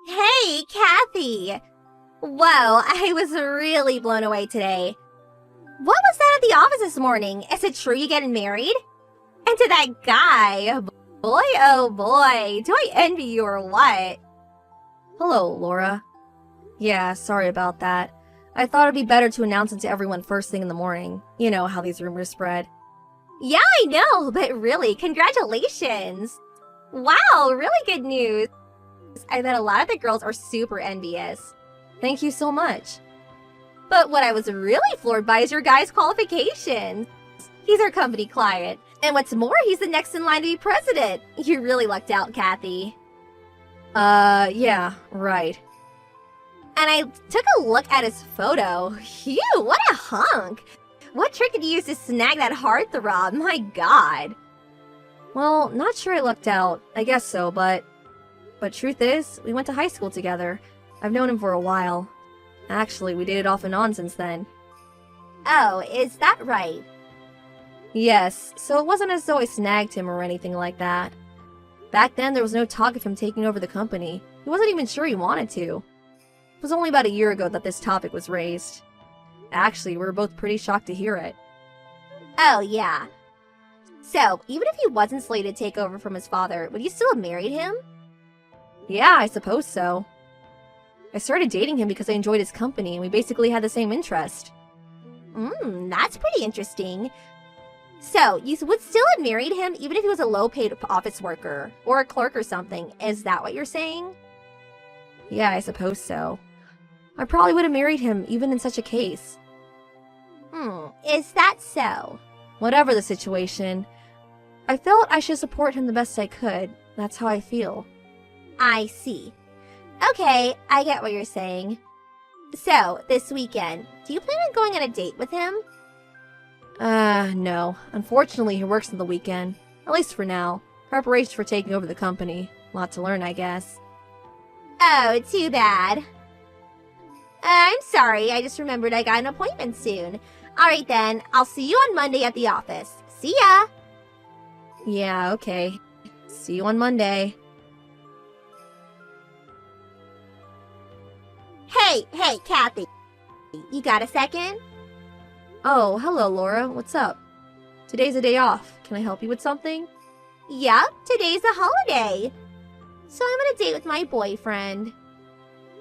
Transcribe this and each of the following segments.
Hey, Kathy! Whoa, I was really blown away today. What was that at the office this morning? Is it true you're getting married? And to that guy? Boy, oh boy, do I envy you or what? Hello, Laura. Yeah, sorry about that. I thought it'd be better to announce it to everyone first thing in the morning. You know how these rumors spread. Yeah, I know, but really, congratulations! Wow, really good news. I bet a lot of the girls are super envious. Thank you so much. But what I was really floored by is your guy's qualifications. He's our company client. And what's more, he's the next in line to be president. You really lucked out, Kathy. Yeah, right. And I took a look at his photo. Phew, what a hunk! What trick did you use to snag that heartthrob? My god. Well, not sure I lucked out. I guess so, but truth is, we went to high school together. I've known him for a while. Actually, we dated off and on since then. Oh, is that right? Yes, so it wasn't as though I snagged him or anything like that. Back then, there was no talk of him taking over the company. He wasn't even sure he wanted to. It was only about a year ago that this topic was raised. Actually, we were both pretty shocked to hear it. Oh, yeah. So, even if he wasn't slated to take over from his father, would you still have married him? Yeah, I suppose so. I started dating him because I enjoyed his company and we basically had the same interest. That's pretty interesting. So, you would still have married him even if he was a low-paid office worker or a clerk or something. Is that what you're saying? Yeah, I suppose so. I probably would have married him even in such a case. Is that so? Whatever the situation, I felt I should support him the best I could. That's how I feel. I see. Okay, I get what you're saying. So, this weekend, do you plan on going on a date with him? No. Unfortunately, he works on the weekend. At least for now. Preparation for taking over the company. Lot to learn, I guess. Oh, too bad. I'm sorry, I just remembered I got an appointment soon. Alright then, I'll see you on Monday at the office. See ya! Yeah, okay. See you on Monday. Hey, Kathy. You got a second? Oh, hello, Laura. What's up? Today's a day off. Can I help you with something? Yup, today's a holiday. So I'm on a date with my boyfriend.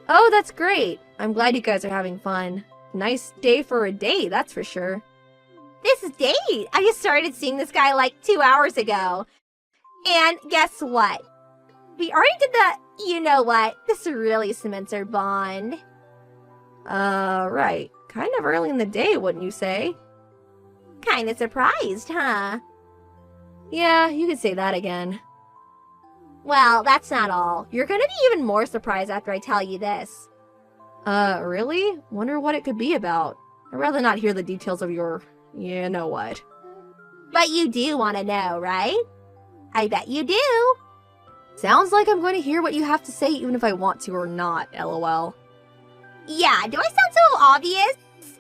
Oh, that's great. I'm glad you guys are having fun. Nice day for a date, that's for sure. This date? I just started seeing this guy like 2 hours ago. And guess what? We already did the, you know what, this really cements our bond. Right. Kind of early in the day, wouldn't you say? Kinda surprised, huh? Yeah, you could say that again. Well, that's not all. You're gonna be even more surprised after I tell you this. Really? Wonder what it could be about. I'd rather not hear the details of your... you know what. But you do want to know, right? I bet you do. Sounds like I'm going to hear what you have to say even if I want to or not, lol. Yeah, do I sound so obvious?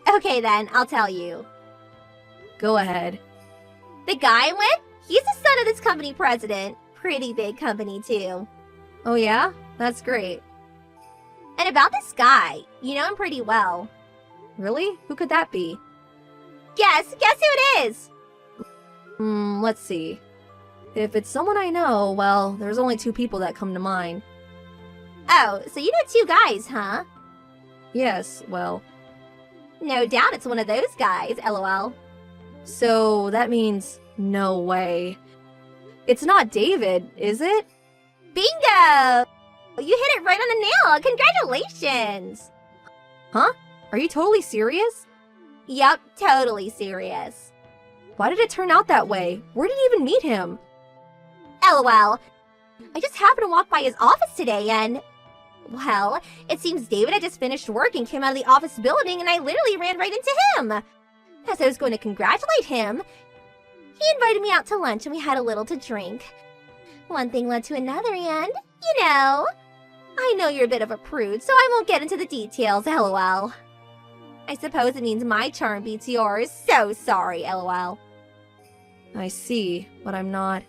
Okay then, I'll tell you. Go ahead. The guy I'm with, he's the son of this company president. Pretty big company too. Oh yeah? That's great. And about this guy, you know him pretty well. Really? Who could that be? Guess who it is? Let's see. If it's someone I know, well, there's only two people that come to mind. Oh, so you know two guys, huh? Yes, well... No doubt it's one of those guys, lol. So, that means no way. It's not David, is it? Bingo! You hit it right on the nail! Congratulations! Huh? Are you totally serious? Yup, totally serious. Why did it turn out that way? Where did you even meet him? LOL. I just happened to walk by his office today and... well, it seems David had just finished work and came out of the office building and I literally ran right into him. As I was going to congratulate him, he invited me out to lunch and we had a little to drink. One thing led to another and, you know... I know you're a bit of a prude, so I won't get into the details, lol. I suppose it means my charm beats yours. So sorry, lol. I see, but I'm not...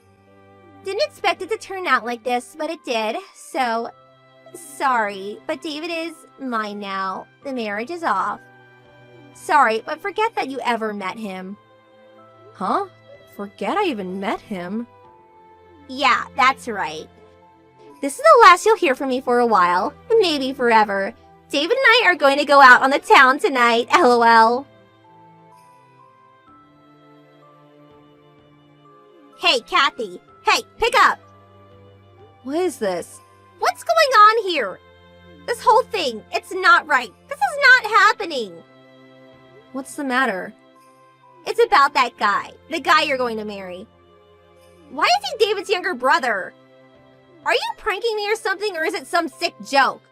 Didn't expect it to turn out like this, but it did. So, Sorry, but David is mine now. The marriage is off. Sorry, but forget that you ever met him. Huh? Forget I even met him? Yeah, that's right. This is the last you'll hear from me for a while, maybe forever. David and I are going to go out on the town tonight, lol. Hey, Kathy. Hey, pick up. What is this? What's going on here? This whole thing, it's not right. This is not happening. What's the matter? It's about that guy. The guy you're going to marry. Why is he David's younger brother? Are you pranking me or something, or is it some sick joke?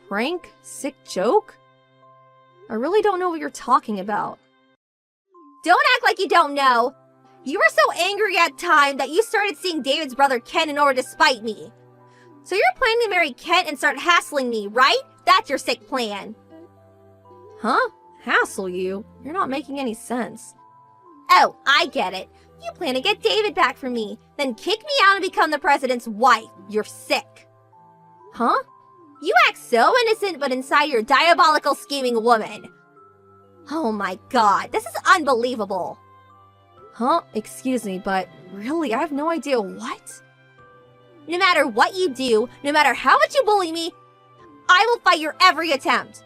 Prank? Sick joke? I really don't know what you're talking about. Don't act like you don't know. You were so angry at time that you started seeing David's brother Ken in order to spite me. So you're planning to marry Kent and start hassling me, right? That's your sick plan. Huh? Hassle you? You're not making any sense. Oh, I get it. You plan to get David back from me, then kick me out and become the president's wife. You're sick. Huh? You act so innocent, but inside you're a diabolical scheming woman. Oh my god, this is unbelievable. Huh? Excuse me, but really, I have no idea what? No matter what you do, no matter how much you bully me, I will fight your every attempt.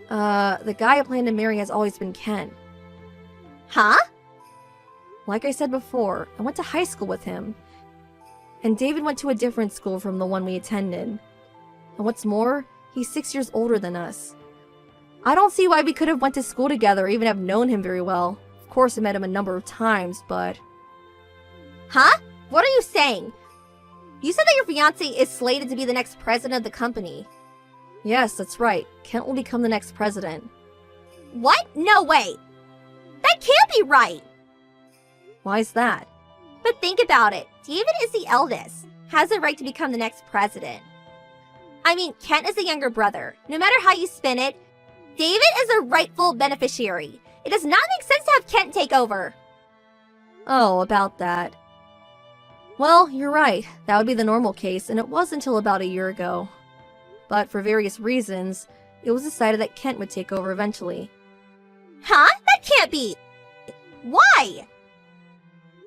The guy I plan to marry has always been Ken. Huh? Like I said before, I went to high school with him. And David went to a different school from the one we attended. And what's more, he's 6 years older than us. I don't see why we could have went to school together or even have known him very well. Of course, I met him a number of times, but... Huh? What are you saying? You said that your fiancé is slated to be the next president of the company. Yes, that's right. Kent will become the next president. What? No way. That can't be right. Why's that? But think about it. David is the eldest, has the right to become the next president. I mean, Kent is the younger brother. No matter how you spin it, David is a rightful beneficiary. It does not make sense to have Kent take over. Oh, about that. Well, you're right. That would be the normal case, and it was until about a year ago. But for various reasons, it was decided that Kent would take over eventually. Huh? That can't be. Why?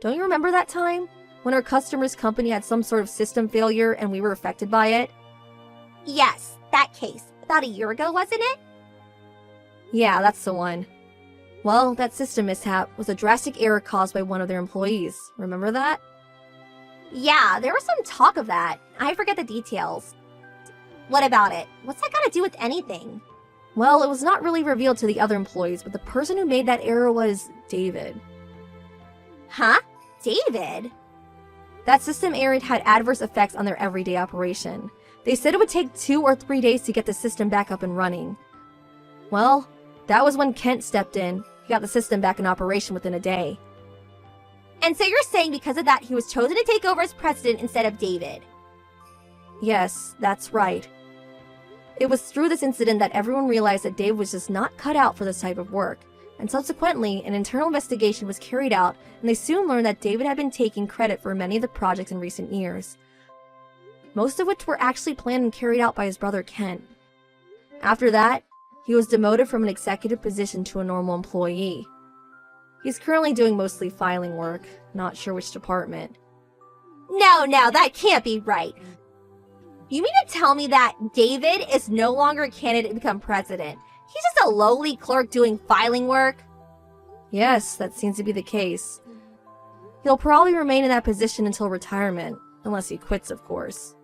Don't you remember that time? When our customer's company had some sort of system failure and we were affected by it? Yes, that case. About a year ago, wasn't it? Yeah, that's the one. Well, that system mishap was a drastic error caused by one of their employees. Remember that? Yeah, there was some talk of that. I forget the details. What about it? What's that got to do with anything? Well, it was not really revealed to the other employees, but the person who made that error was David. Huh? David? That system error had adverse effects on their everyday operation. They said it would take 2 or 3 days to get the system back up and running. Well, that was when Kent stepped in. He got the system back in operation within a day. And so you're saying because of that, he was chosen to take over as president instead of David? Yes, that's right. It was through this incident that everyone realized that Dave was just not cut out for this type of work, and subsequently, an internal investigation was carried out, and they soon learned that David had been taking credit for many of the projects in recent years, most of which were actually planned and carried out by his brother Kent. After that, he was demoted from an executive position to a normal employee. He's currently doing mostly filing work, not sure which department. No, that can't be right. You mean to tell me that David is no longer a candidate to become president? He's just a lowly clerk doing filing work? Yes, that seems to be the case. He'll probably remain in that position until retirement, unless he quits, of course.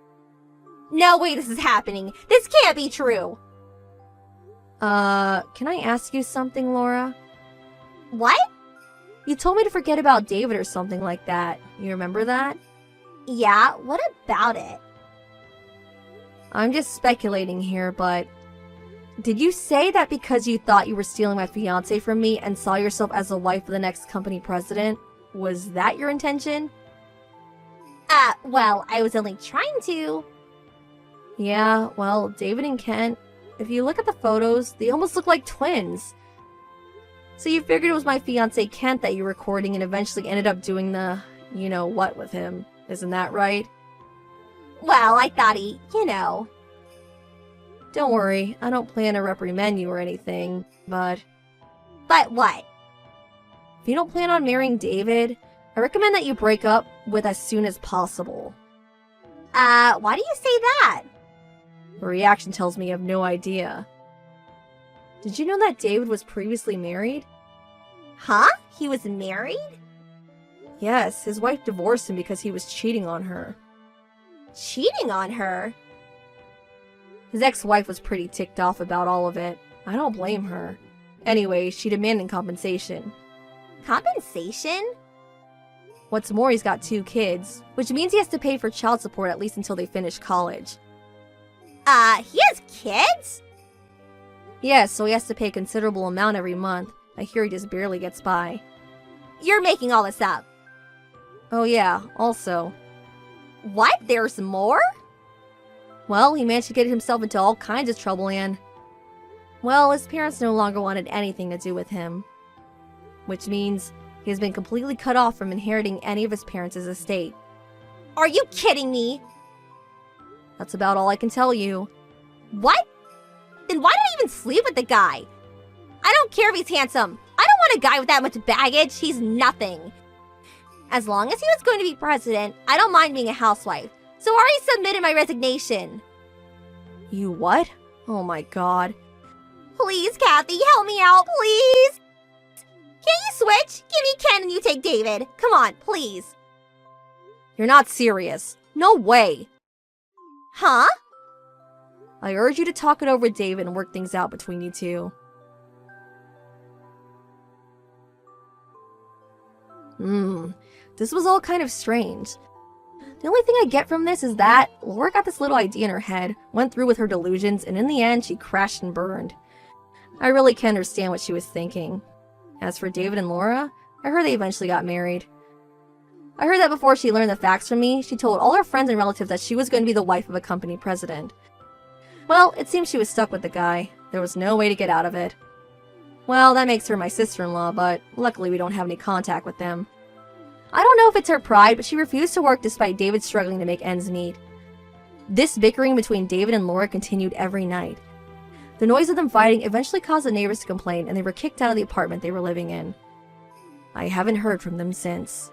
No way this is happening. This can't be true. Can I ask you something, Laura? What? You told me to forget about David or something like that. You remember that? Yeah, what about it? I'm just speculating here, but... Did you say that because you thought you were stealing my fiancé from me and saw yourself as the wife of the next company president? Was that your intention? Well, I was only trying to. Yeah, well, David and Kent, if you look at the photos, they almost look like twins. So you figured it was my fiancé Kent that you were courting and eventually ended up doing the, you-know-what with him. Isn't that right? Well, I thought he, Don't worry, I don't plan to reprimand you or anything, but But what? if you don't plan on marrying David, I recommend that you break up with as soon as possible. Why do you say that? Your reaction tells me you have no idea. Did you know that David was previously married? Huh? He was married? Yes, his wife divorced him because he was cheating on her. Cheating on her? His ex-wife was pretty ticked off about all of it. I don't blame her. Anyway, she demanded compensation. Compensation? What's more, he's got 2 kids, which means he has to pay for child support at least until they finish college. He has kids? Yes, so he has to pay a considerable amount every month. I hear he just barely gets by. You're making all this up. Oh yeah, also. What? There's more? Well, he managed to get himself into all kinds of trouble and... well, his parents no longer wanted anything to do with him. Which means he has been completely cut off from inheriting any of his parents' estate. Are you kidding me? That's about all I can tell you. What? Then why did I even sleep with the guy? I don't care if he's handsome. I don't want a guy with that much baggage. He's nothing. As long as he was going to be president, I don't mind being a housewife. So I already submitted my resignation. You what? Oh my god. Please, Kathy, help me out, please. Can you switch? Give me Ken and you take David. Come on, please. You're not serious. No way. Huh? I urge you to talk it over with David and work things out between you two. This was all kind of strange. The only thing I get from this is that Laura got this little idea in her head, went through with her delusions, and in the end, she crashed and burned. I really can't understand what she was thinking. As for David and Laura, I heard they eventually got married. I heard that before she learned the facts from me, she told all her friends and relatives that she was going to be the wife of a company president. Well, it seems she was stuck with the guy. There was no way to get out of it. Well, that makes her my sister-in-law, but luckily we don't have any contact with them. I don't know if it's her pride, but she refused to work despite David struggling to make ends meet. This bickering between David and Laura continued every night. The noise of them fighting eventually caused the neighbors to complain, and they were kicked out of the apartment they were living in. I haven't heard from them since.